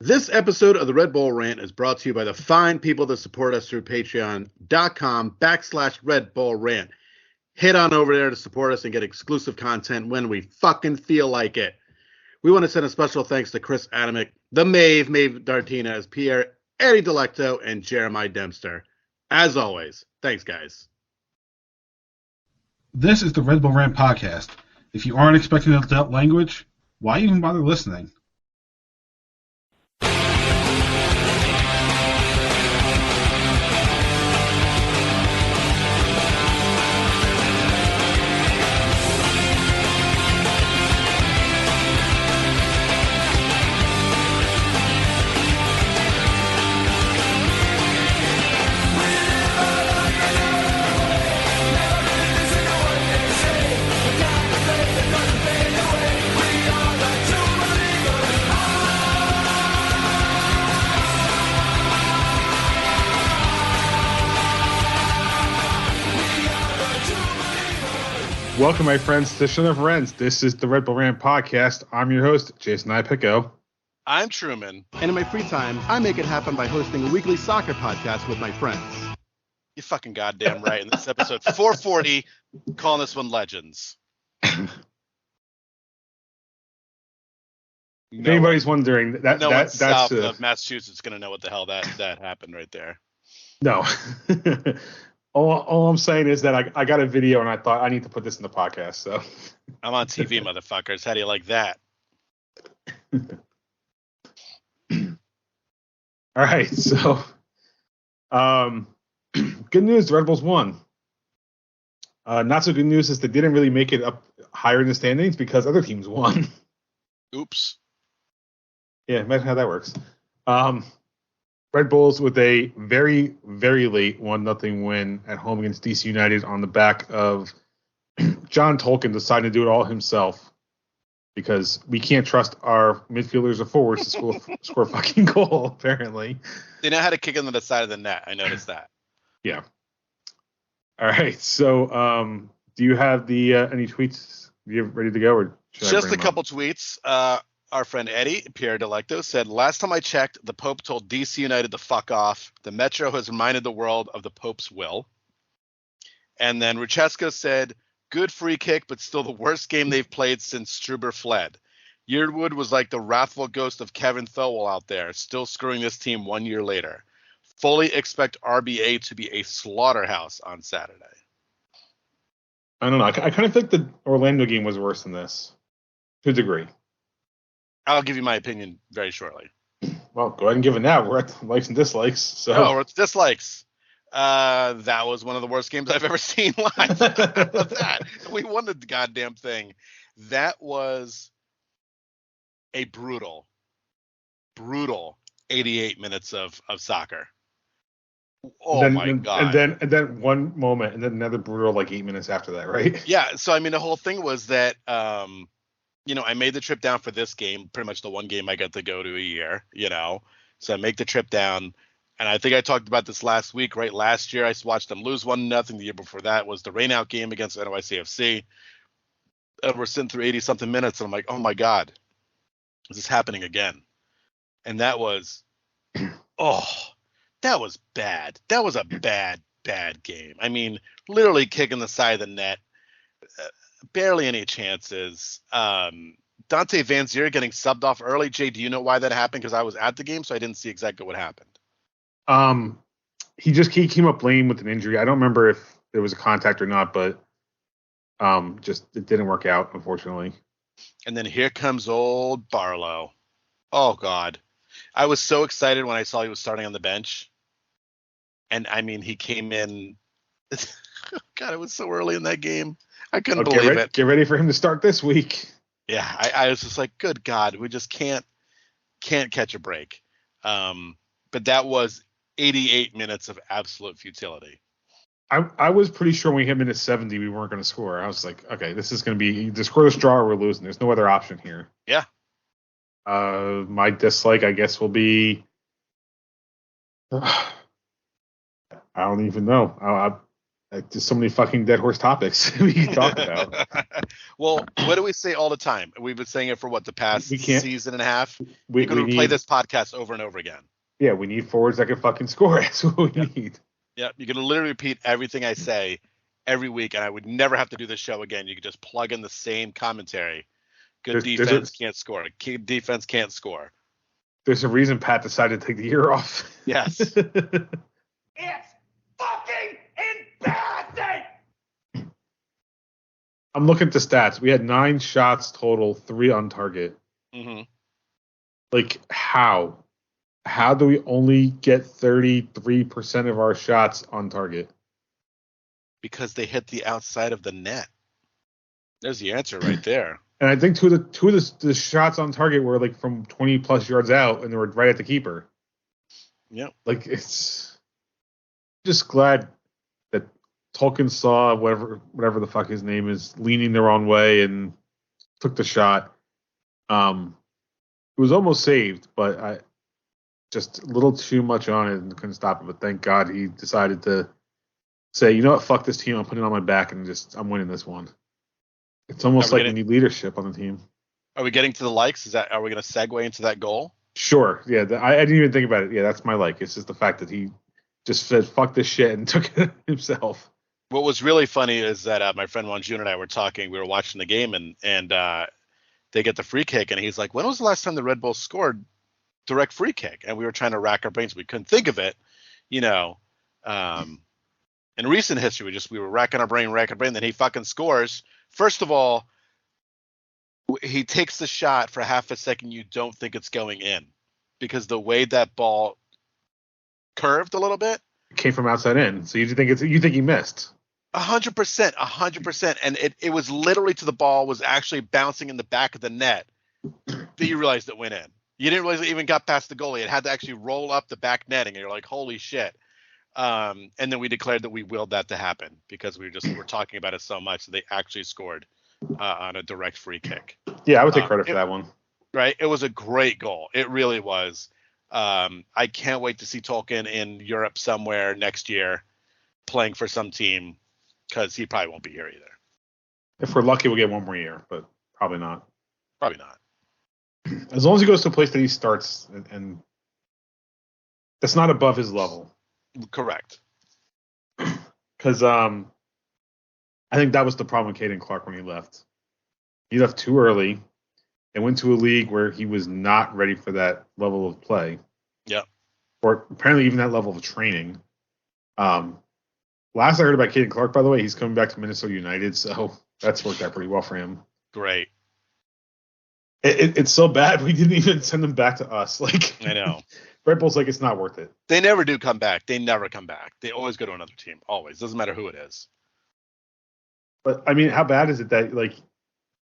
This episode of the Red Bull Rant is brought to you by the fine people that support us through patreon.com/Red Bull Rant. Head on over there to support us and get exclusive content when we fucking feel like it. We want to send a special thanks to Chris Adamick, the Maeve Dartinez, Pierre, Eddie Delecto, and Jeremiah Dempster. As always, thanks, guys. This is the Red Bull Rant podcast. If you aren't expecting adult language, why even bother listening? Welcome, my friends, to Son of Rents. This is the Red Bull Rant podcast. I'm your host, Jason Ipico. I'm Truman. And in my free time, I make it happen by hosting a weekly soccer podcast with my friends. You're fucking goddamn right. In this episode 440, calling this one Legends. If anybody's wondering, that's south of Massachusetts going to know what the hell that happened right there. No. All I'm saying is that I got a video and I thought I need to put this in the podcast. So I'm on TV, motherfuckers. How do you like that? All right. So, good news. The Red Bulls won. Not so good news is they didn't really make it up higher in the standings because other teams won. Oops. Yeah, imagine how that works. Red Bulls with a very, very late 1-0 win at home against DC United on the back of John Tolkin deciding to do it all himself because we can't trust our midfielders or forwards to score a fucking goal, apparently. They know how to kick into the side of the net. I noticed that. Yeah. All right. So do you have the any tweets? Are you ready to go? Or just a couple tweets. Our friend Eddie, Pierre Delecto, said, last time I checked, the Pope told DC United to fuck off. The Metro has reminded the world of the Pope's will. And then Ruchesko said, good free kick, but still the worst game they've played since Struber fled. Yearwood was like the wrathful ghost of Kevin Thowell out there, still screwing this team 1 year later. Fully expect RBA to be a slaughterhouse on Saturday. I don't know. I kind of think the Orlando game was worse than this, to a degree. I'll give you my opinion very shortly. Well, go ahead and give it now. We're at the likes and dislikes. So. Oh, we're at the dislikes. That was one of the worst games I've ever seen live. That. We won the goddamn thing. That was a brutal 88 minutes of soccer. Oh, my God. And then one moment, and then another brutal 8 minutes after that, right? Yeah, so, I mean, the whole thing was that I made the trip down for this game, pretty much the one game I got to go to a year, So I make the trip down, and I think I talked about this last week, right? Last year I watched them lose 1-0. The year before that was the rainout game against NYCFC. And we're sitting through 80-something minutes, and I'm like, oh, my God, is this happening again? And that was, that was bad. That was a bad game. I mean, literally kicking the side of the net. Barely any chances. Dante Van Zier getting subbed off early. Jay, do you know why that happened? Because I was at the game, so I didn't see exactly what happened. He came up lame with an injury. I don't remember if there was a contact or not, but just it didn't work out, unfortunately. And then here comes old Barlow. Oh, God. I was so excited when I saw he was starting on the bench. And, I mean, he came in. God, it was so early in that game. I couldn't believe it. Get ready for him to start this week. Yeah, I was just like, good God, we just can't catch a break. But that was 88 minutes of absolute futility. I was pretty sure when we hit minute 70 we weren't going to score. I was like, okay, this is going to be the scoreless draw or we're losing. There's no other option here. Yeah. My dislike, I guess, will be I don't even know. There's so many fucking dead horse topics we can talk about. Well, what do we say all the time? We've been saying it for what, the past season and a half? We're going to play this podcast over and over again. Yeah, we need forwards that can fucking score. That's what we need. Yeah, you're going to literally repeat everything I say every week, and I would never have to do this show again. You could just plug in the same commentary. Defense can't score. Defense can't score. There's a reason Pat decided to take the year off. Yes. It's fucking embarrassing! I'm looking at the stats. We had 9 shots total, 3 on target. Mm-hmm. Like, how? How do we only get 33% of our shots on target? Because they hit the outside of the net. There's the answer right there. And I think two of the shots on target were like from 20 plus yards out, and they were right at the keeper. Yep. Like, it's just glad that Tolkin saw whatever the fuck his name is leaning the wrong way and took the shot. It was almost saved, but I just a little too much on it and couldn't stop it. But thank God he decided to say, you know what, fuck this team. I'm putting it on my back and I'm winning this one. It's almost like we need leadership on the team. Are we getting to the likes? Are we going to segue into that goal? Sure. Yeah. I didn't even think about it. Yeah, that's my like. It's just the fact that he just said, fuck this shit and took it himself. What was really funny is that my friend Juan Jun and I were talking. We were watching the game and they get the free kick. And he's like, when was the last time the Red Bulls scored direct free kick? And we were trying to rack our brains. We couldn't think of it. In recent history, we were racking our brain. Then he fucking scores. First of all, he takes the shot for half a second. You don't think it's going in because the way that ball curved a little bit. It came from outside in. So you think he missed. 100%. And it was literally to the ball was actually bouncing in the back of the net that you realized it went in. You didn't realize it even got past the goalie. It had to actually roll up the back netting. And you're like, holy shit. And then we declared that we willed that to happen because we were talking about it so much that they actually scored on a direct free kick. Yeah, I would take credit for that one. Right. It was a great goal. It really was. I can't wait to see Tolkin in Europe somewhere next year playing for some team because he probably won't be here either. If we're lucky, we'll get one more year, but probably not. Probably not. As long as he goes to a place that he starts and that's not above his level. Correct. Because I think that was the problem with Caden Clark when he left. He left too early and went to a league where he was not ready for that level of play. Yeah. Or apparently even that level of training. Last I heard about Caden Clark, by the way, he's coming back to Minnesota United, so that's worked out pretty well for him. Great. It's so bad we didn't even send him back to us. Like, I know. Red Bull's like, it's not worth it. They never do come back. They never come back. They always go to another team. Always. Doesn't matter who it is. But, I mean, how bad is it that, like,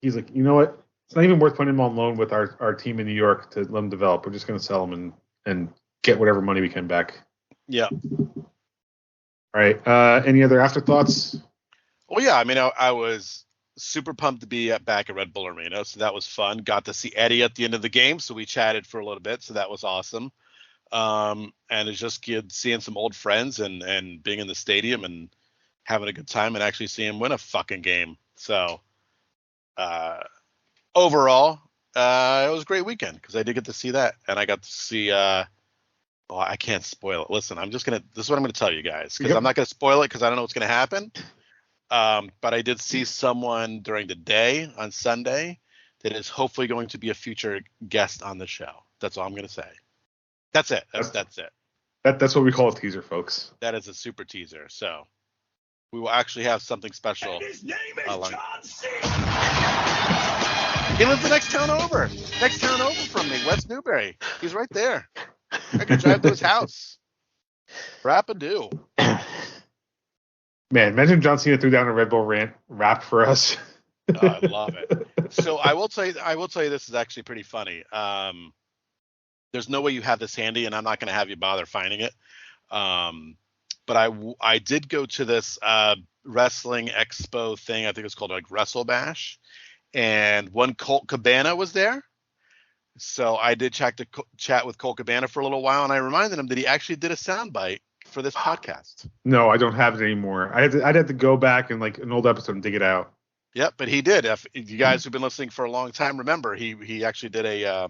he's like, you know what? It's not even worth putting him on loan with our team in New York to let him develop. We're just going to sell him and get whatever money we can back. Yeah. All right. Any other afterthoughts? Well, yeah. I mean, I was super pumped to be back at Red Bull Arena, so that was fun. Got to see Eddie at the end of the game, so we chatted for a little bit, so that was awesome. And it's just good seeing some old friends and being in the stadium and having a good time and actually seeing him win a fucking game. So overall, it was a great weekend because I did get to see that, and I got to see. I can't spoil it. Listen, this is what I'm gonna tell you guys because I'm not gonna spoil it because I don't know what's gonna happen. But I did see someone during the day on Sunday that is hopefully going to be a future guest on the show. That's all I'm gonna say. That's it. That's it. That's what we call a teaser, folks. That is a super teaser. So we will actually have something special. And his name is John C. He lives the next town over. Next town over from me, West Newbury. He's right there. I could drive to his house. Rap-a-doo. Man, imagine John Cena threw down a Red Bull Rant rap for us. I love it. So I will tell you this is actually pretty funny. There's no way you have this handy, and I'm not going to have you bother finding it. But I did go to this wrestling expo thing. I think it's called like Wrestle Bash, and one Colt Cabana was there. So I did chat with Colt Cabana for a little while, and I reminded him that he actually did a soundbite for this podcast. No, I don't have it anymore. I'd have to go back and like an old episode and dig it out. Yep, but he did. If you guys who've been listening for a long time remember, he actually did a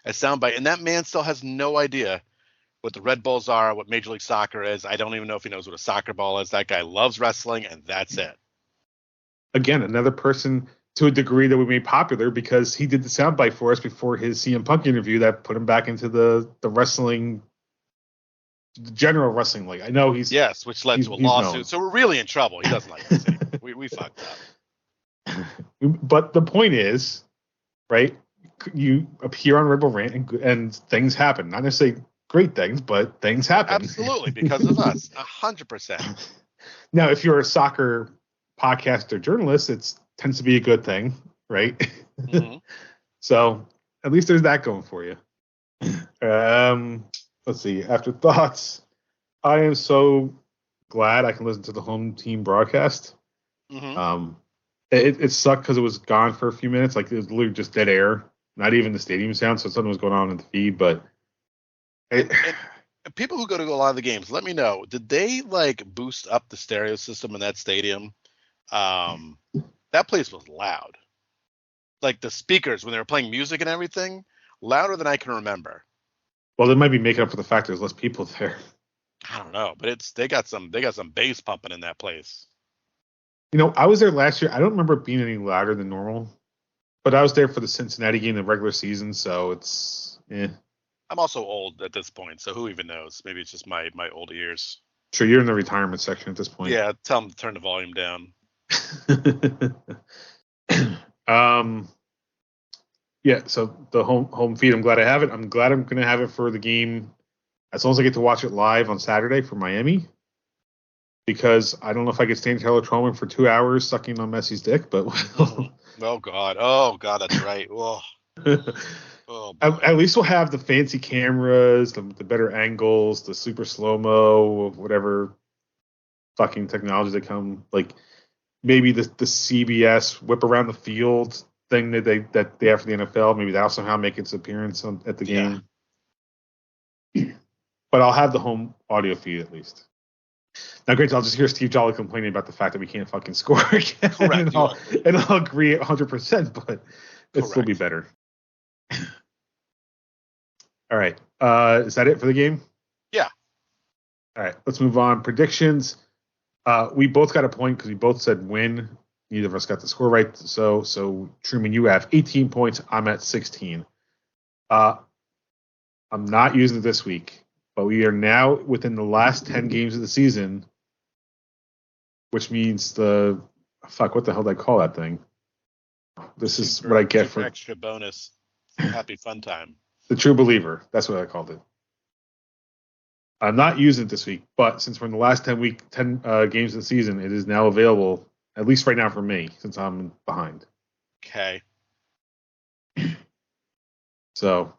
soundbite, and that man still has no idea what the Red Bulls are, what Major League Soccer is. I don't even know if he knows what a soccer ball is. That guy loves wrestling, and that's it. Again, another person to a degree that we made popular because he did the soundbite for us before his CM Punk interview that put him back into the wrestling, the general wrestling league. I know he's which led to a lawsuit. Known. So we're really in trouble. He doesn't like us anymore. We fucked up. But the point is, right? You appear on Red Bull Rant and things happen. Not necessarily great things, but things happen. Absolutely, because of us. 100%. Now, if you're a soccer podcast or journalist, it tends to be a good thing, right? Mm-hmm. So at least there's that going for you. Let's see. After thoughts, I am so glad I can listen to the home team broadcast. Mm-hmm. It sucked because it was gone for a few minutes. Like it was literally just dead air, not even the stadium sound. So something was going on in the feed, but and people who go to a lot of the games, let me know. Did they like boost up the stereo system in that stadium? That place was loud. Like the speakers when they were playing music and everything, louder than I can remember. Well, they might be making up for the fact there's less people there. I don't know, but they got some bass pumping in that place. You know, I was there last year. I don't remember it being any louder than normal, but I was there for the Cincinnati game in the regular season, so it's I'm also old at this point, so who even knows? Maybe it's just my older years. Sure, you're in the retirement section at this point. Yeah, tell them to turn the volume down. Yeah, so the home feed, I'm glad I have it. I'm glad I'm going to have it for the game as long as I get to watch it live on Saturday for Miami. Because I don't know if I could stand Taylor Truman for 2 hours sucking on Messi's dick, but oh god, that's right. Oh, at least we'll have the fancy cameras, the better angles, the super slow mo, whatever fucking technology that come. Like maybe the CBS whip around the field thing that they have for the NFL. Maybe that'll somehow make its appearance at the game. But I'll have the home audio feed at least. Now, great, I'll just hear Steve Jolly complaining about the fact that we can't fucking score again. Correct. and I'll agree 100%, but it'll still be better. All right. Is that it for the game? Yeah. All right. Let's move on. Predictions. We both got a point because we both said win. Neither of us got the score right. So Truman, you have 18 points. I'm at 16. I'm not using it this week. But we are now within the last 10 games of the season, which means what the hell did I call that thing? This is what I get for extra bonus. Happy fun time. The True Believer. That's what I called it. I'm not using it this week, but since we're in the last 10 games of the season, it is now available, at least right now for me, since I'm behind. Okay. So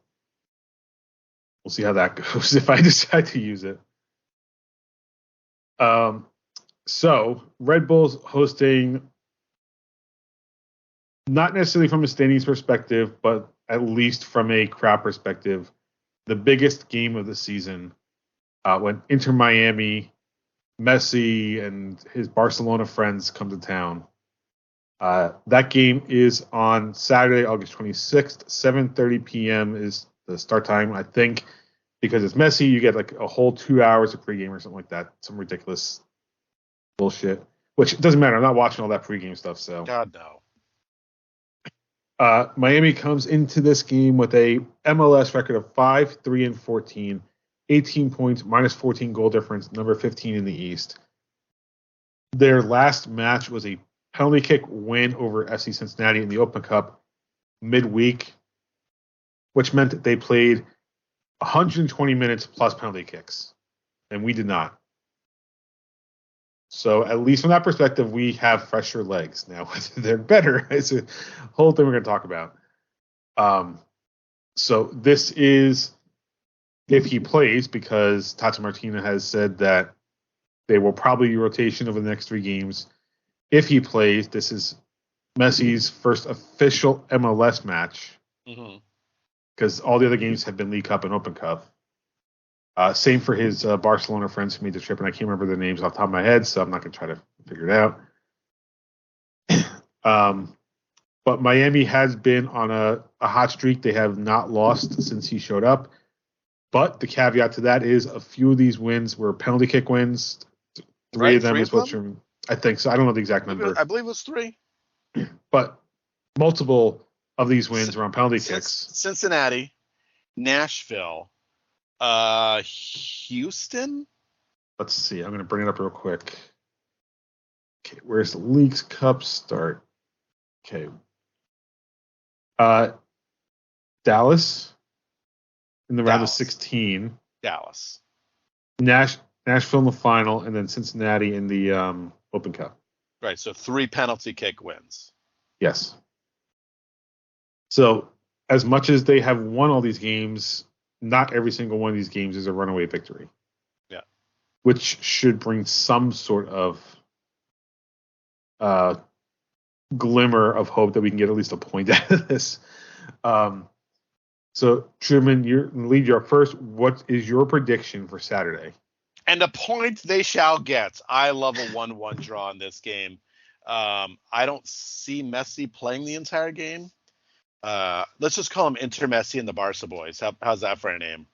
we'll see how that goes if I decide to use it. So Red Bull's hosting, not necessarily from a standings perspective, but at least from a crowd perspective, the biggest game of the season when Inter Miami, Messi, and his Barcelona friends come to town. That game is on Saturday, August 26th, 7:30 p.m. is the start time. I think because it's Messi, you get like a whole 2 hours of pregame or something like that. Some ridiculous bullshit, which doesn't matter. I'm not watching all that pregame stuff. So God no. Miami comes into this game with a MLS record of 5-3-14, 18 points, minus 14 goal difference, number 15 in the East. Their last match was a penalty kick win over FC Cincinnati in the Open Cup midweek, which meant that they played 120 minutes plus penalty kicks, and we did not. So at least from that perspective, we have fresher legs. Now, whether they're better, it's a whole thing we're going to talk about. So this is if he plays, because Tata Martino has said that they will probably rotation over the next 3 games. If he plays, this is Messi's first official MLS match, because all the other games have been League Cup and Open Cup. Same for his Barcelona friends who made the trip, and I can't remember their names off the top of my head, so I'm not going to try to figure it out. But Miami has been on a hot streak. They have not lost since he showed up. But the caveat to that is a few of these wins were penalty kick wins. Three of them is what Truman. I think so. I don't know the exact number. I believe it was 3. But multiple of these wins were on penalty kicks. Cincinnati, Nashville, Houston. Let's see. I'm going to bring it up real quick. Okay, where's the Leagues Cup start? Okay. Dallas in the round of 16. Dallas. Nashville in the final, and then Cincinnati in the Open Cup. Right, so 3 penalty kick wins. Yes. So as much as they have won all these games, not every single one of these games is a runaway victory. Yeah. Which should bring some sort of glimmer of hope that we can get at least a point out of this. So Truman, you're up first. What is your prediction for Saturday? And a point they shall get. I love a 1-1 draw in this game. I don't see Messi playing the entire game. Let's just call him Inter Messi and the Barca boys. How's that for a name?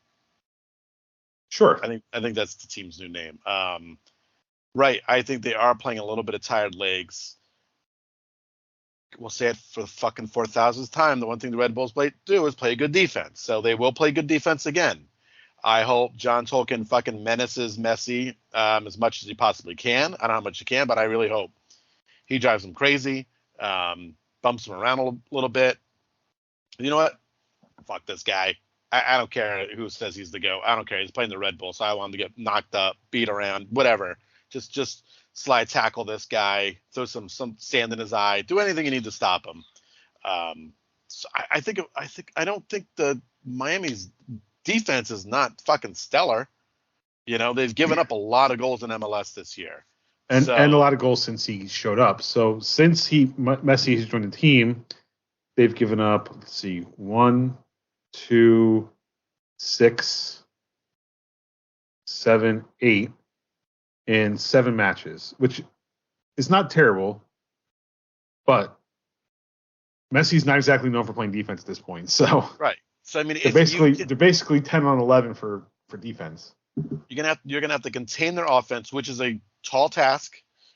Sure. I think that's the team's new name. Right. I think they are playing a little bit of tired legs. We'll say it for the fucking 4,000th time. The one thing the Red Bulls do is play good defense. So they will play good defense again. I hope John Tolkin fucking menaces Messi as much as he possibly can. I don't know how much he can, but I really hope he drives him crazy, bumps him around a little bit. You know what? Fuck this guy. I don't care who says he's the GOAT. I don't care. He's playing the Red Bull, so I want him to get knocked up, beat around, whatever. Just slide tackle this guy, throw some sand in his eye, do anything you need to stop him. So I don't think the Miami's defense is not fucking stellar. You know, they've given up a lot of goals in MLS this year. And a lot of goals since he showed up. So since Messi has joined the team, they've given up, let's see, 1, 2, 6, 7, 8 in 7 matches, which is not terrible, but Messi's not exactly known for playing defense at this point. So right. So I mean, they're basically 10 on 11 for defense. You're gonna have to contain their offense, which is a tall task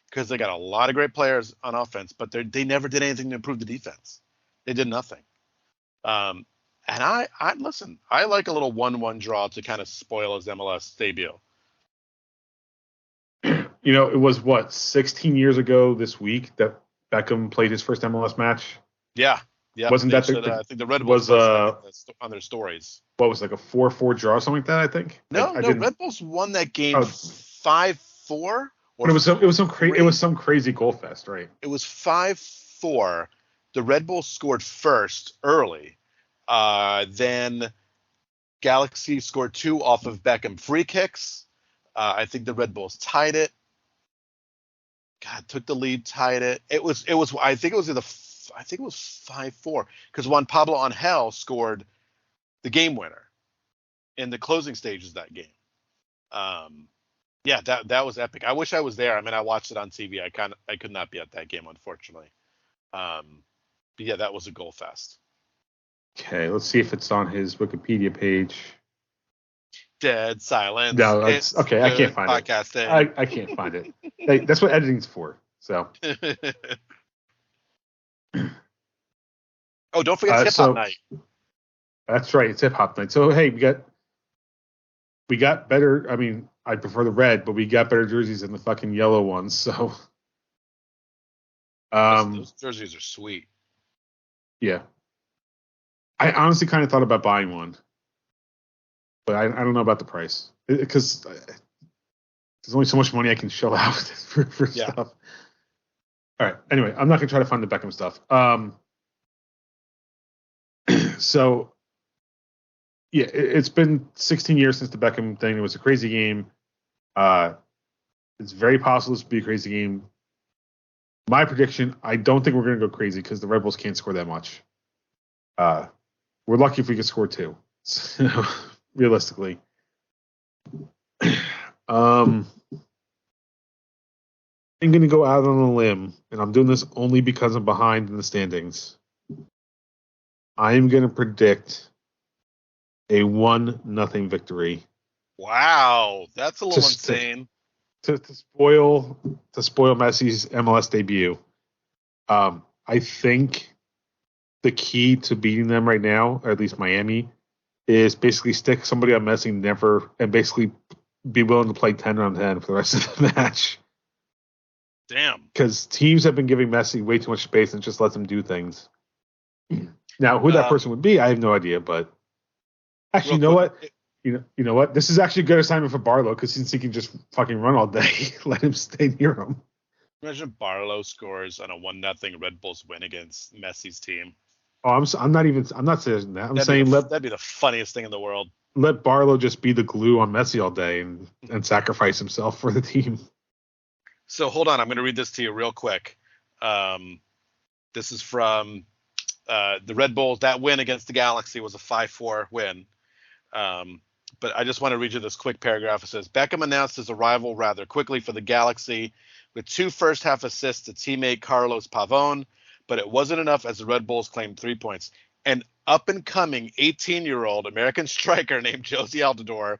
because they got a lot of great players on offense, but they never did anything to improve the defense. They did nothing. And I listen. I like a little 1-1 draw to kind of spoil his MLS debut. You know, it was 16 years ago this week that Beckham played his first MLS match. Yeah. Wasn't that I think the Red Bulls was on their stories. What was like a 4-4 draw or something like that? I think. No, Red Bulls won that game 5-4. But it was some crazy goal fest, right? It was 5-4. The Red Bulls scored first early. Then Galaxy scored 2 off of Beckham free kicks. I think the Red Bulls tied it. God, took the lead, tied it. It was. I think it was 5-4 because Juan Pablo Angel scored the game winner in the closing stages of that game. Yeah, that was epic. I wish I was there. I mean, I watched it on TV. I could not be at that game, unfortunately. But yeah, that was a goal fest. Okay, let's see if it's on his Wikipedia page. Dead silence. No, that's okay. I can't find podcasting. it. I can't find it. That's what editing's for. So. Oh, don't forget Hip Hop Night. That's right. It's Hip Hop Night. So hey, we got better. I mean, I prefer the red, but we got better jerseys than the fucking yellow ones. So. Those jerseys are sweet. Yeah. I honestly kind of thought about buying one, but I don't know about the price because there's only so much money I can shell out for stuff. All right. Anyway, I'm not gonna try to find the Beckham stuff. So yeah, it's been 16 years since the Beckham thing. It was a crazy game. It's very possible this will be a crazy game. My prediction: I don't think we're gonna go crazy because the Red Bulls can't score that much. We're lucky if we can score 2, realistically. I'm going to go out on a limb, and I'm doing this only because I'm behind in the standings. I am going to predict a 1-0 victory. Wow, that's a little insane. To spoil Messi's MLS debut. I think the key to beating them right now, or at least Miami, is basically stick somebody on Messi and basically be willing to play 10 on 10 for the rest of the match. Damn. Because teams have been giving Messi way too much space and just let him do things. Now, who that person would be, I have no idea. But actually, you know what? You know what? This is actually a good assignment for Barlow because since he can just fucking run all day, let him stay near him. Imagine Barlow scores on a 1-0 Red Bulls win against Messi's team. Oh, I'm not saying that. That'd be the funniest thing in the world. Let Barlow just be the glue on Messi all day and sacrifice himself for the team. So hold on, I'm going to read this to you real quick. This is from the Red Bulls. That win against the Galaxy was a 5-4 win. But I just want to read you this quick paragraph. It says, Beckham announced his arrival rather quickly for the Galaxy with 2 first-half assists to teammate Carlos Pavón, but it wasn't enough as the Red Bulls claimed 3 points. An up-and-coming 18-year-old American striker named Josie Altidore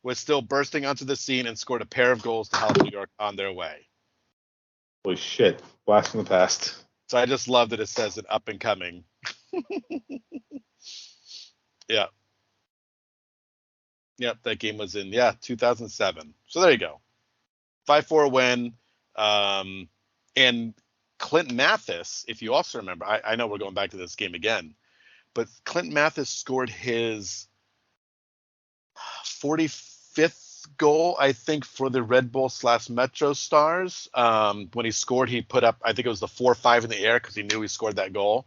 was still bursting onto the scene and scored a pair of goals to help New York on their way. Holy shit. Blast from the past. So I just love that it says an up-and-coming. Yeah. Yep, that game was in 2007. So there you go, 5-4 win. And Clint Mathis, if you also remember, I know we're going back to this game again, but Clint Mathis scored his 45th goal, I think, for the Red Bull / Metro Stars. When he scored, he put up, I think it was the 4-5 in the air because he knew he scored that goal.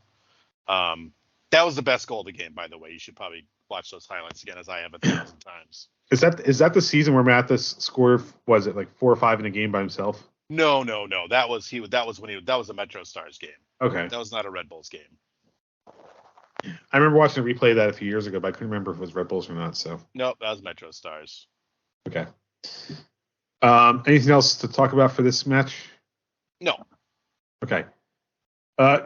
That was the best goal of the game, by the way. You should probably watch those highlights again, as I have 1,000 times. Is that the season where Mathis scored? Was it like 4 or 5 in a game by himself? No. That was a Metro Stars game. Okay. That was not a Red Bulls game. I remember watching a replay of that a few years ago, but I couldn't remember if it was Red Bulls or not. So. Nope, that was Metro Stars. Okay. Anything else to talk about for this match? No. Okay.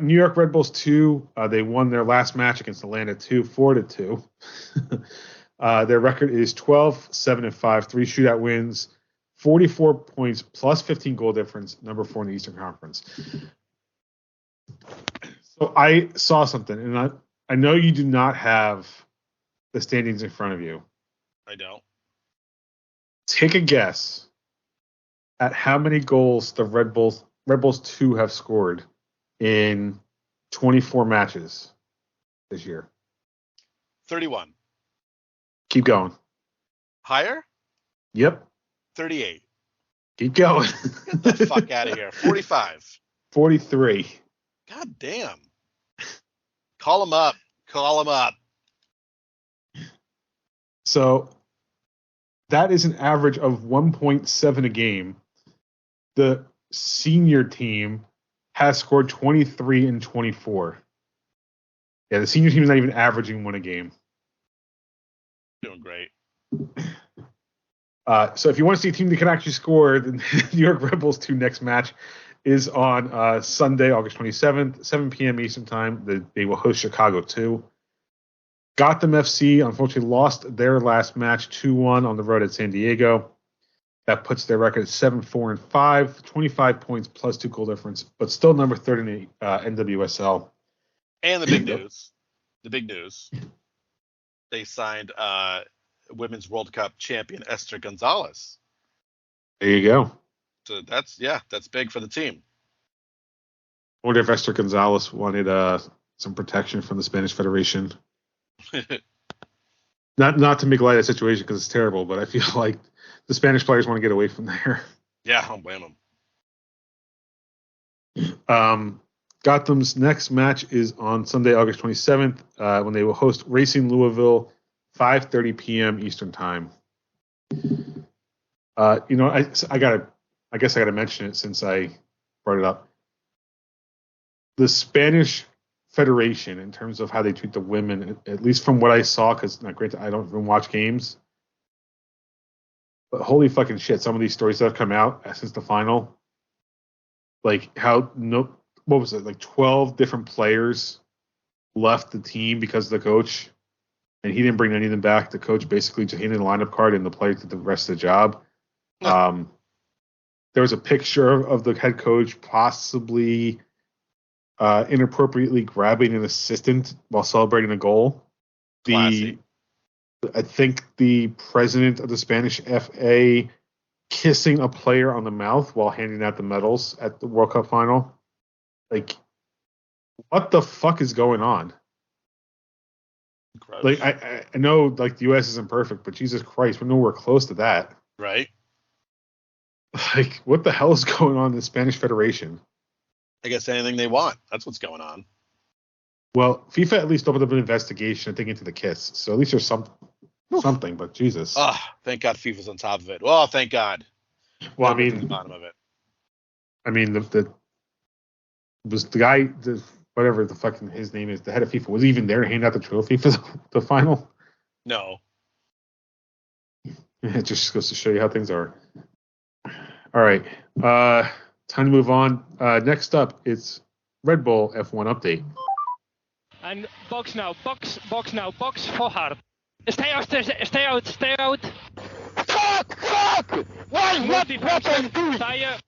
New York Red Bulls 2. They won their last match against Atlanta 4-2. Their record is 12-7-5, 3 shootout wins, 44 points plus 15 goal difference, number 4 in the Eastern Conference. So I saw something, and I know you do not have the standings in front of you. I don't. Take a guess at how many goals the Red Bulls 2 have scored in 24 matches this year. 31. Keep going. Higher? Yep. 38. Keep going. Get the fuck out of here. 45. 43. God damn. Call him up. So that is an average of 1.7 a game. The senior team has scored 23 and 24. Yeah, the senior team is not even averaging 1 a game. Doing great. So if you want to see a team that can actually score, the New York Red Bulls 2 next match is on Sunday, August 27th, 7 p.m. Eastern Time. They will host Chicago 2. Gotham FC, unfortunately, lost their last match 2-1 on the road at San Diego. That puts their record at 7-4-5, 25 points plus 2 goal difference, but still number 3rd in the NWSL. And the big news. They signed Women's World Cup champion Esther Gonzalez. There you go. So that's big for the team. I wonder if Esther Gonzalez wanted some protection from the Spanish Federation. Not to make light of the situation because it's terrible, but I feel like the Spanish players want to get away from there. Yeah, I don't blame them. Gotham's next match is on Sunday, August 27th, when they will host Racing Louisville, 5:30 p.m. Eastern Time. I guess I gotta mention it since I brought it up. The Spanish Federation, in terms of how they treat the women, at least from what I saw, because not great, I don't even watch games. But holy fucking shit, some of these stories that have come out since the final, like what was it, like 12 different players left the team because of the coach, and he didn't bring any of them back. The coach basically just handed the lineup card, and the player did the rest of the job. There was a picture of the head coach possibly inappropriately grabbing an assistant while celebrating a goal. Classy. I think the president of the Spanish FA kissing a player on the mouth while handing out the medals at the World Cup final. Like, what the fuck is going on? Gross. Like, I know, like, the U.S. isn't perfect, but Jesus Christ, we're nowhere close to that. Right. Like, what the hell is going on in the Spanish Federation? I guess anything they want. That's what's going on. Well, FIFA at least opened up an investigation, I think, into the kiss. So at least there's something, but Jesus. Oh, thank God FIFA's on top of it. Well, thank God. Well, I They're at mean, the bottom of it. I mean, the was the guy, whatever the fucking his name is, the head of FIFA, was he even there to hand out the trophy for the final? No. It just goes to show you how things are. All right, time to move on. Next up, it's Red Bull F1 update. And box now, box for hard. Stay out. Fuck! Tire.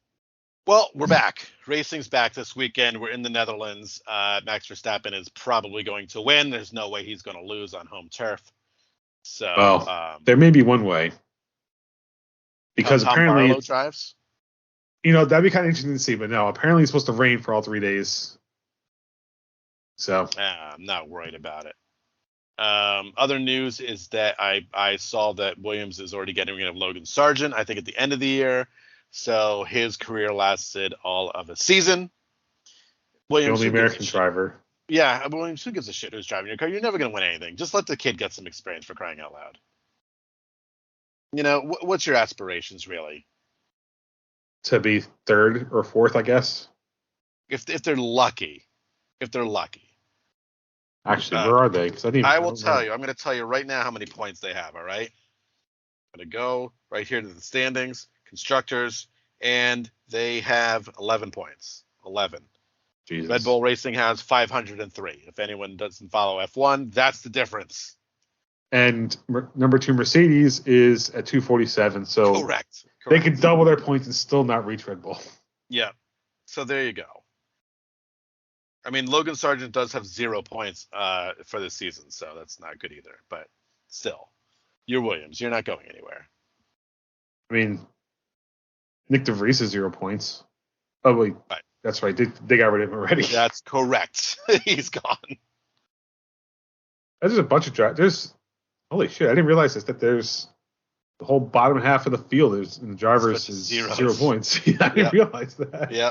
Well, we're back. Racing's back this weekend. We're in the Netherlands. Max Verstappen is probably going to win. There's no way he's going to lose on home turf. So, there may be one way. Because Tom apparently, Barlow drives. That'd be kind of interesting to see. But no, apparently it's supposed to rain for all 3 days. So I'm not worried about it. Other news is that I saw that Williams is already getting rid of Logan Sargent, I think at the end of the year. So his career lasted all of a season. Williams, the only American driver. Yeah, Williams, who gives a shit who's driving your car? You're never going to win anything. Just let the kid get some experience, for crying out loud. What's your aspirations, really? To be third or fourth, I guess. If they're lucky. Actually, where are they? Because I will tell you. I'm going to tell you right now how many points they have. All right. I'm going to go right here to the standings, constructors, and they have 11 points. 11. Jesus. Red Bull Racing has 503. If anyone doesn't follow F1, that's the difference. And number 2 Mercedes is at 247. So Correct. They could double their points and still not reach Red Bull. Yeah. So there you go. I mean, Logan Sargent does have 0 points for this season, so that's not good either. But still, you're Williams. You're not going anywhere. I mean, Nick DeVries has 0 points. Oh, wait. Right. That's right. They got rid of him already. That's correct. He's gone. There's a bunch of drivers. Holy shit. I didn't realize this, that there's the whole bottom half of the field and the drivers is 0 points. I didn't realize that. Yeah.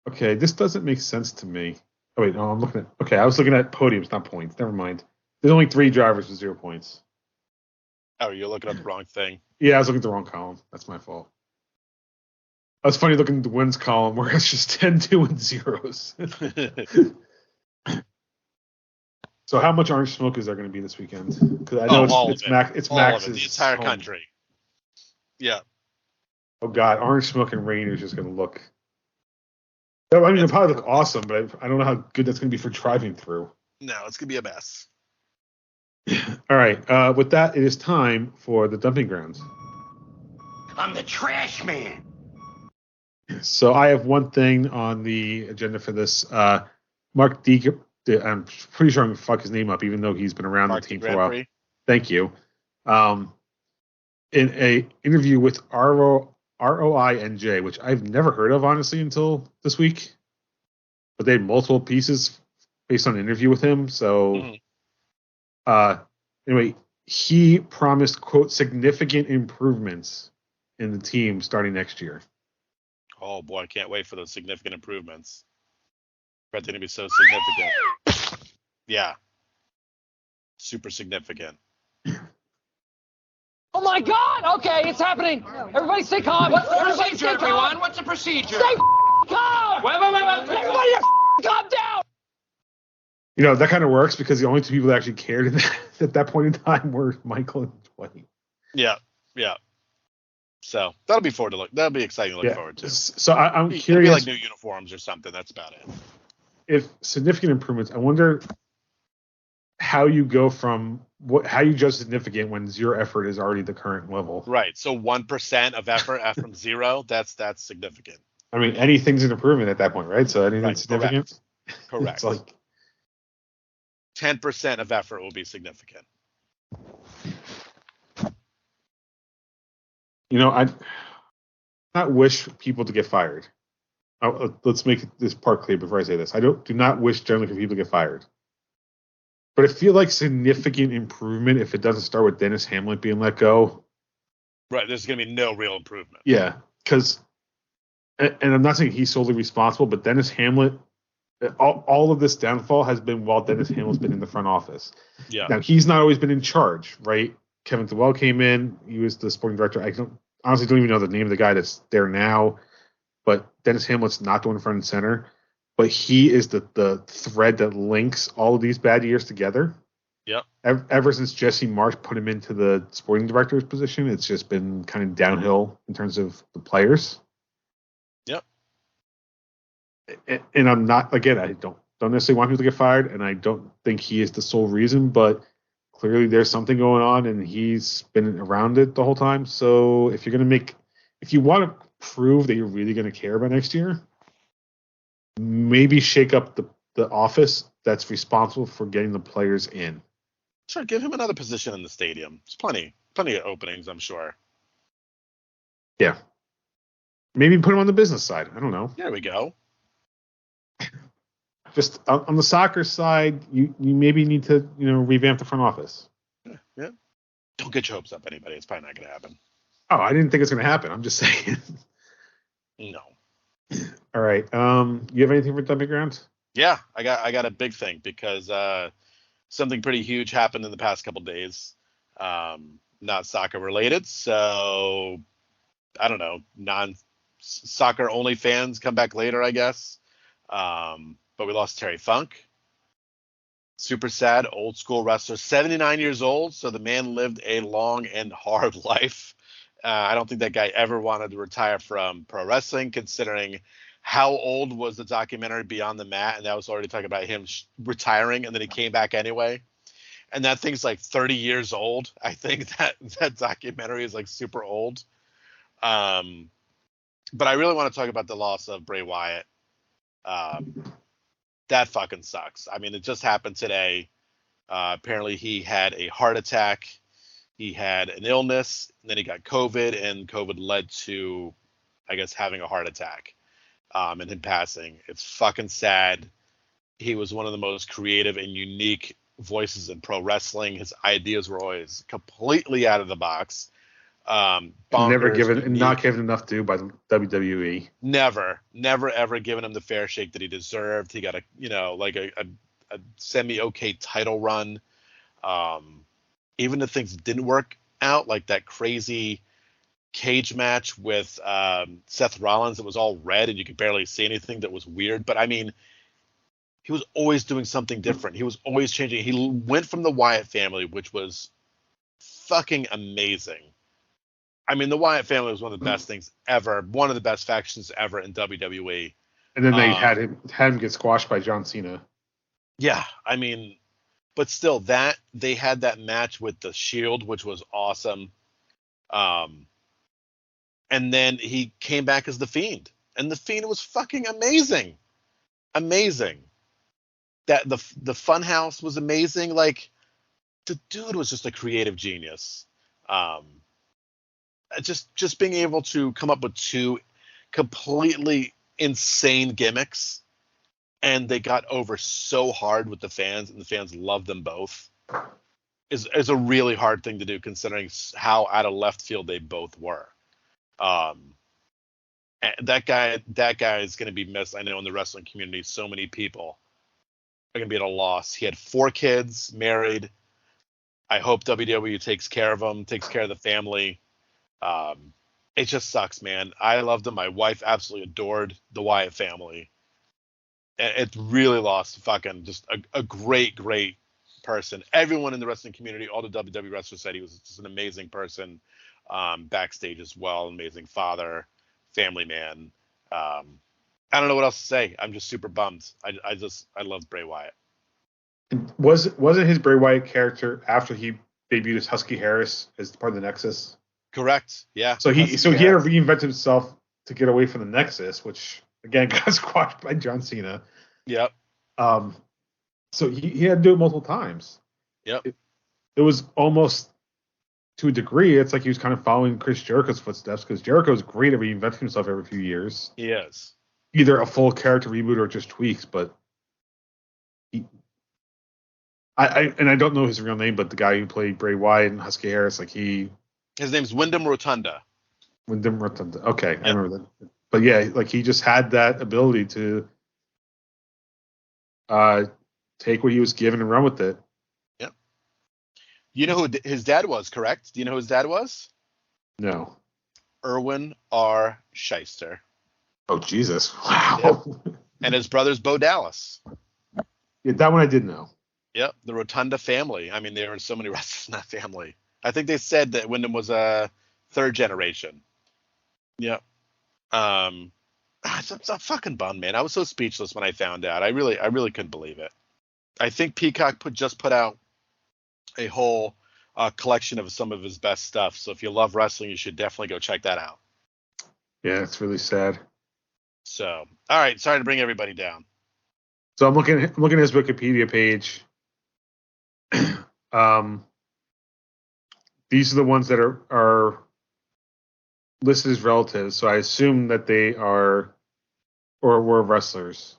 Okay, this doesn't make sense to me. Oh, wait, no, I'm looking at... Okay, I was looking at podiums, not points. Never mind. There's only 3 drivers with 0 points. Oh, you're looking at the wrong thing. Yeah, I was looking at the wrong column. That's my fault. It was funny looking at the wins column where it's just 10, 2, and 0s. So how much orange smoke is there going to be this weekend? Because I know it's Max's the entire home. country. Yeah. Oh, God, orange smoke and rain is just going to look... I mean, it'll probably look awesome, but I don't know how good that's going to be for driving through. No, it's going to be a mess. All right. With that, it is time for the dumping grounds. I'm the trash man. So I have one thing on the agenda for this. Mark Deek, I'm pretty sure I'm going to fuck his name up, even though he's been around the team for a while. Prix. Thank you. In a interview with ROINJ, which I've never heard of, honestly, until this week. But they had multiple pieces based on an interview with him. So, anyway, he promised, quote, significant improvements in the team starting next year. Oh, boy, I can't wait for those significant improvements. They're going to be so significant. Yeah. Super significant. Oh my God! Okay, it's happening. Everybody stay calm. What's the Everybody procedure, stay calm. everyone? What's the procedure? Stay calm. Wait. Everybody calm down. You know, that kind of works because the only 2 people that actually cared at that point in time were Michael and Dwight. Yeah. So that'll be exciting to look forward to. So I'm It'll curious. be like new uniforms or something. That's about it. If significant improvements, I wonder how you go from how you judge significant when zero effort is already the current level. Right. So 1% of effort from zero, that's significant. I mean, anything's an improvement at that point, right? So anything Right, significant. Correct. It's like 10% of effort will be significant. I not wish people to get fired. Let's make this part clear before I say this. I do not wish generally for people to get fired. But I feel like significant improvement if it doesn't start with Dennis Hamlet being let go. Right. There's going to be no real improvement. Yeah, because, and I'm not saying he's solely responsible, but Dennis Hamlet, all of this downfall has been while Dennis Hamlet's been in the front office. Yeah. Now, he's not always been in charge, right? Kevin Thewell came in. He was the sporting director. I honestly don't even know the name of the guy that's there now. But Dennis Hamlet's not the one front and center. But he is the thread that links all of these bad years together. Yep. Ever since Jesse Marsh put him into the sporting director's position, it's just been kind of downhill in terms of the players. Yep. And I'm not, again, I don't necessarily want people to get fired, and I don't think he is the sole reason, but clearly there's something going on, and he's been around it the whole time. So if you want to prove that you're really going to care about next year, maybe shake up the office that's responsible for getting the players in. Sure, give him another position in the stadium. There's plenty of openings, I'm sure. Yeah. Maybe put him on the business side. I don't know. There we go. Just on the soccer side, you maybe need to revamp the front office. Yeah. Don't get your hopes up, anybody. It's probably not going to happen. Oh, I didn't think it's going to happen. I'm just saying. No. All right. You have anything for Dumping Grounds? Yeah, I got a big thing because something pretty huge happened in the past couple days. Not soccer related, so I don't know. Non-soccer only fans come back later, I guess. But we lost Terry Funk. Super sad, old school wrestler, 79 years old. So the man lived a long and hard life. I don't think that guy ever wanted to retire from pro wrestling, considering how old was the documentary Beyond the Mat, and that was already talking about him retiring, and then he came back anyway. And that thing's like 30 years old. I think that documentary is like super old. But I really want to talk about the loss of Bray Wyatt. That fucking sucks. I mean, it just happened today. Apparently he had a heart attack. He had an illness, and then he got COVID, and COVID led to, I guess, having a heart attack. And him passing. It's fucking sad. He was one of the most creative and unique voices in pro wrestling. His ideas were always completely out of the box. Not given enough due by the WWE. Never ever given him the fair shake that he deserved. He got a semi-okay title run. Even the things that didn't work out, like that crazy cage match with Seth Rollins that was all red and you could barely see anything, that was weird. But I mean, he was always doing something different. He was always changing. He went from the Wyatt family, which was fucking amazing. I mean, the Wyatt family was one of the best things ever, one of the best factions ever in WWE. And then they had him get squashed by John Cena. Yeah, I mean, but still, that they had that match with the Shield, which was awesome. And then he came back as the Fiend, and the Fiend was fucking amazing. That the Funhouse was amazing. Like, the dude was just a creative genius. Just being able to come up with two completely insane gimmicks, and they got over so hard with the fans, and the fans loved them both, is a really hard thing to do, considering how out of left field they both were. And that guy is going to be missed. I know in the wrestling community, so many people are going to be at a loss. He had 4 kids, married. I hope WWE takes care of him, takes care of the family. It just sucks, man. I loved him. My wife absolutely adored the Wyatt family. And it really lost fucking just a great person. Everyone in the wrestling community, all the WWE wrestlers said he was just an amazing person, backstage as well, amazing father, family man. I don't know what else to say. I'm just super bummed. I love Bray Wyatt. Wasn't his Bray Wyatt character after he debuted as Husky Harris as part of the Nexus? Correct. Yeah. So he had to reinvent himself to get away from the Nexus, which again got squashed by John Cena. Yep. So he had to do it multiple times. Yep. It was almost, to a degree, it's like he was kind of following Chris Jericho's footsteps, because Jericho's great at reinventing himself every few years. He is. Either a full character reboot or just tweaks, but I don't know his real name, but the guy who played Bray Wyatt and Husky Harris, his name's Wyndham Rotunda. Wyndham Rotunda. Okay, yep. I remember that. But yeah, he just had that ability to take what he was given and run with it. Yep. You know who his dad was, correct? Do you know who his dad was? No. Erwin R. Shyster. Oh, Jesus. Wow. Yep. And his brother's Bo Dallas. Yeah, that one I did know. Yep, the Rotunda family. I mean, there are so many wrestlers in that family. I think they said that Wyndham was a third generation. Yep. It's a fucking bum, man. I was so speechless when I found out. I really couldn't believe it. I think Peacock just put out a whole collection of some of his best stuff. So if you love wrestling, you should definitely go check that out. Yeah, it's really sad. So, all right. Sorry to bring everybody down. So I'm looking at his Wikipedia page. These are the ones that are listed as relatives. So I assume that they are or were wrestlers.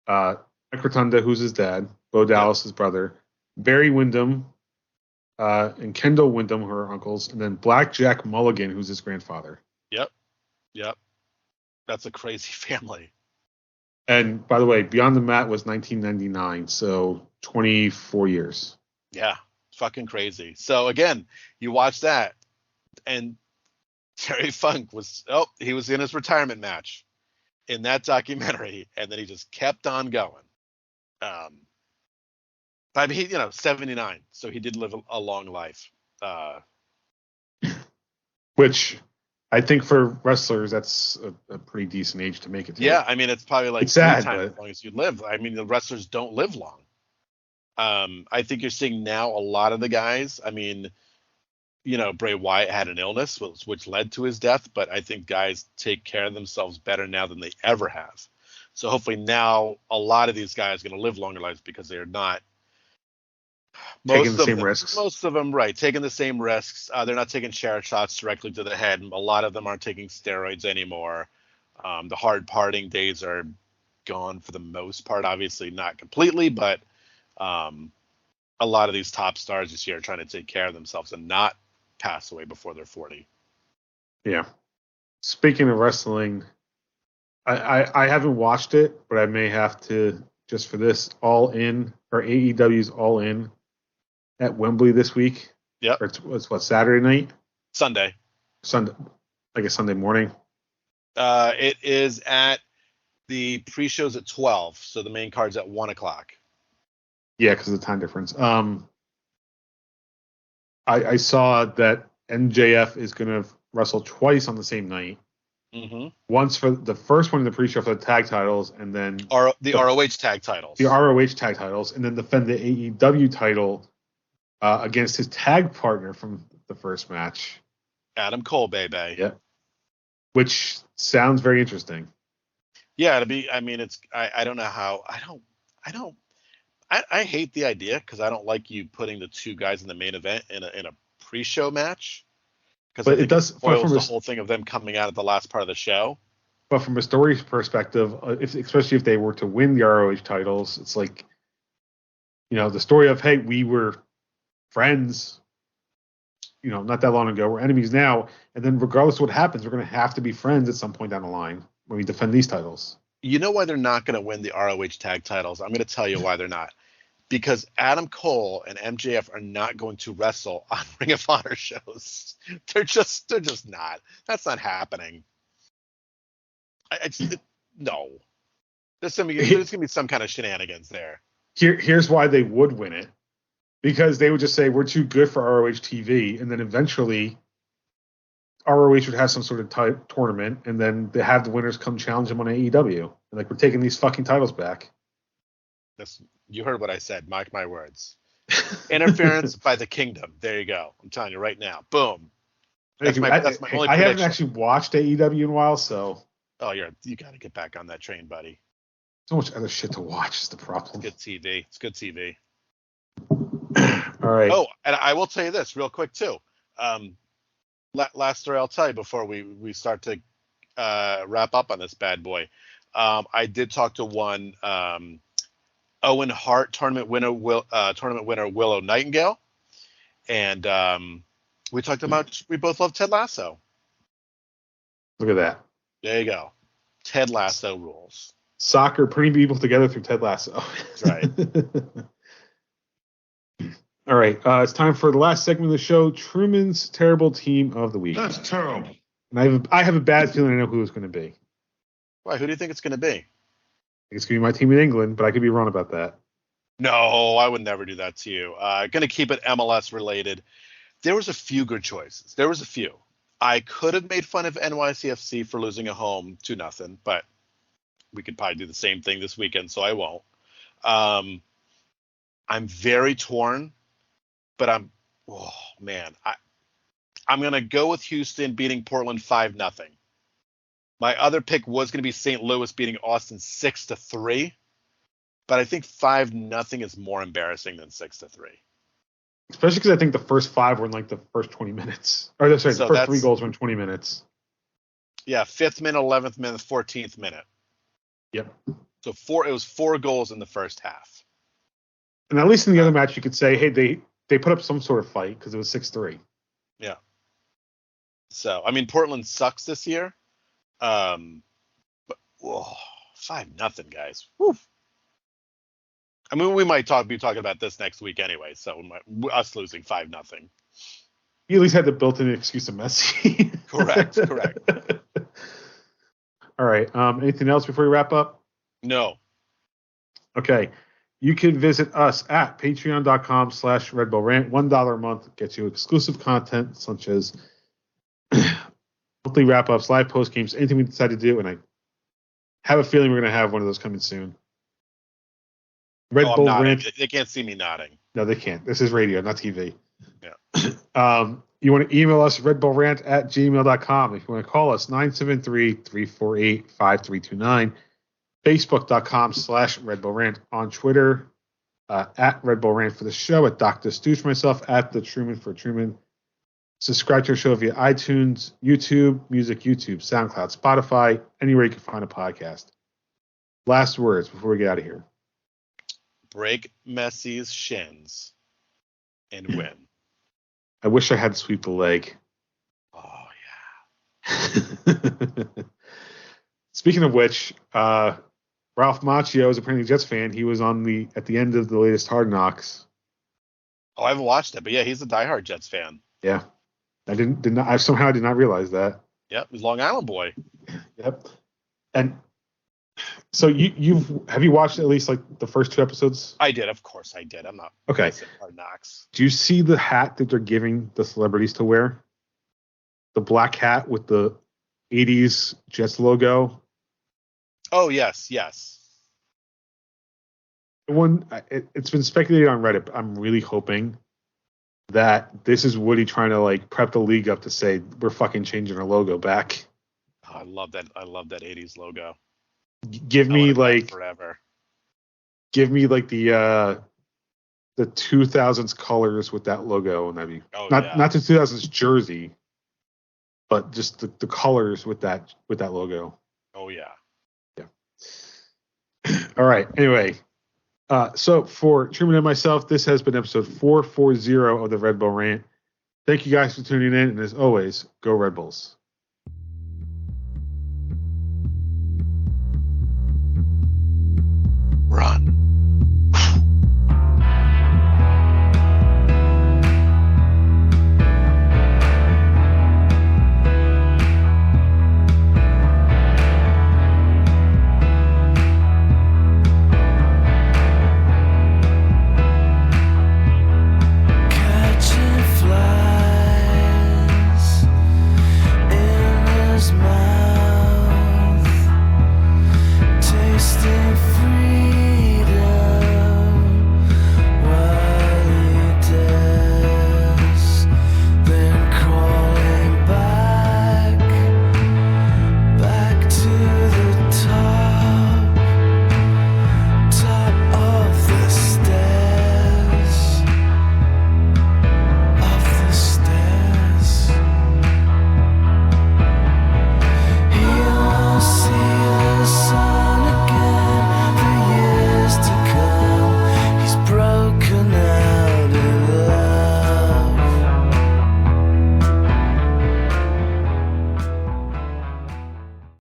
Mike Rotunda, who's his dad, Bo Dallas, his brother, Barry Windham, and Kendall Windham, who are uncles, and then Blackjack Mulligan, who's his grandfather. Yep. That's a crazy family. And by the way, Beyond the Mat was 1999, so 24 years. Yeah, fucking crazy. So again, you watch that, and Terry Funk he was in his retirement match in that documentary, and then he just kept on going. I mean, 79, so he did live a long life. Which I think for wrestlers, that's a pretty decent age to make it to. Yeah, I mean, it's probably like it's sad, times as long as you live. I mean, the wrestlers don't live long. I think you're seeing now a lot of the guys. I mean, Bray Wyatt had an illness, which led to his death, but I think guys take care of themselves better now than they ever have. So hopefully now a lot of these guys are going to live longer lives because they're not taking the same risks. Most of them, right, taking the same risks. They're not taking chair shots directly to the head. A lot of them aren't taking steroids anymore. The hard partying days are gone for the most part. Obviously not completely, but a lot of these top stars this year are trying to take care of themselves and not pass away before they're 40. Yeah. Speaking of wrestling, I haven't watched it, but I may have to just for this All In, or AEW's All In at Wembley this week. Yep. It's what, Saturday night? Sunday, I guess Sunday morning. It is at the pre-show's at 12, so the main card's at 1 o'clock. Yeah, because of the time difference. I saw that MJF is going to wrestle twice on the same night. Mm-hmm. Once for the first one in the pre-show for the tag titles, and then the ROH tag titles. The ROH tag titles, and then defend the AEW title against his tag partner from the first match, Adam Cole, baby. Yeah, which sounds very interesting. Yeah, I don't know how. I hate the idea because I don't like you putting the two guys in the main event in a pre-show match. Because it does spoils the whole thing of them coming out at the last part of the show. But from a story perspective, especially if they were to win the ROH titles, it's like, the story of, hey, we were friends, not that long ago. We're enemies now. And then regardless of what happens, we're going to have to be friends at some point down the line when we defend these titles. You know why they're not going to win the ROH tag titles? I'm going to tell you why they're not. Because Adam Cole and MJF are not going to wrestle on Ring of Honor shows. They're just not. That's not happening. No. There's going to be some kind of shenanigans there. Here's why they would win it. Because they would just say, we're too good for ROH TV, and then eventually ROH would have some sort of tournament, and then they have the winners come challenge them on AEW. And like, we're taking these fucking titles back. You heard what I said. Mark my words. Interference by the Kingdom. There you go. I'm telling you right now. Boom. That's my only prediction. I haven't actually watched AEW in a while, so. Oh, you got to get back on that train, buddy. So much other shit to watch is the problem. It's good TV. All right. Oh, and I will tell you this real quick too. Last story I'll tell you before we start to wrap up on this bad boy. I did talk to one Owen Hart tournament winner Willow Nightingale, and we talked about we both love Ted Lasso. Look at that. There you go. Ted Lasso rules. Soccer, putting people together through Ted Lasso. That's right. All right. It's time for the last segment of the show, Truman's Terrible Team of the Week. That's terrible. And I have a bad feeling I know who it's going to be. Why? Who do you think it's going to be? I think it's going to be my team in England, but I could be wrong about that. No, I would never do that to you. Going to keep it MLS related. There was a few good choices. There was a few. I could have made fun of NYCFC for losing a home 2-0, but we could probably do the same thing this weekend, so I won't. I'm very torn, but I'm going to go with Houston beating Portland 5-0. My other pick was going to be St. Louis beating Austin 6-3, but I think 5-0 is more embarrassing than 6-3. Especially because I think the first 5 were in like the first 20 minutes. Or sorry, the first 3 goals were in 20 minutes. Yeah, 5th minute, 11th minute, 14th minute. Yep. So it was 4 goals in the first half. And at least in the other match, you could say, hey, they put up some sort of fight because it was 6-3. Yeah. So, I mean, Portland sucks this year. But 5-0, guys. Woo. I mean, we might be talking about this next week anyway. So us losing 5-0. You at least had the built-in excuse of Messi. Correct. All right. Anything else before we wrap up? No. Okay. You can visit us at patreon.com/Red Bull Rant. $1 a month gets you exclusive content such as monthly wrap-ups, live post games, anything we decide to do. And I have a feeling we're going to have one of those coming soon. Red Bull Rant. They can't see me nodding. No, they can't. This is radio, not TV. Yeah. You want to email us, redbullrant@gmail.com. If you want to call us, 973-348-5329. Facebook.com/Red Bull Rant. On Twitter, at Red Bull Rant for the show, at Dr. Stooge for myself, at the Truman for Truman. Subscribe to our show via iTunes, YouTube, SoundCloud, Spotify, anywhere you can find a podcast. Last words before we get out of here. Break Messi's shins and win. I wish I had to sweep the leg. Oh, yeah. Speaking of which, Ralph Macchio is apparently a Jets fan. He was at the end of the latest Hard Knocks. Oh, I haven't watched it, but yeah, he's a diehard Jets fan. Yeah. I did not realize that. Yep, he's Long Island boy. Yep. And so have you watched at least like the first 2 episodes? I did, of course I did. I'm not okay. Hard Knocks. Do you see the hat that they're giving the celebrities to wear? The black hat with the 80s Jets logo. Oh yes. It's been speculated on Reddit, but I'm really hoping that this is Woody trying to like prep the league up to say we're fucking changing our logo back. Oh, I love that 80s logo. Give me like forever. Give me like the 2000s colors with that logo, and that'd be not the 2000s jersey, but just the colors with that logo. Oh yeah. All right. Anyway, so for Truman and myself, this has been episode 440 of the Red Bull Rant. Thank you guys for tuning in, and as always, go Red Bulls.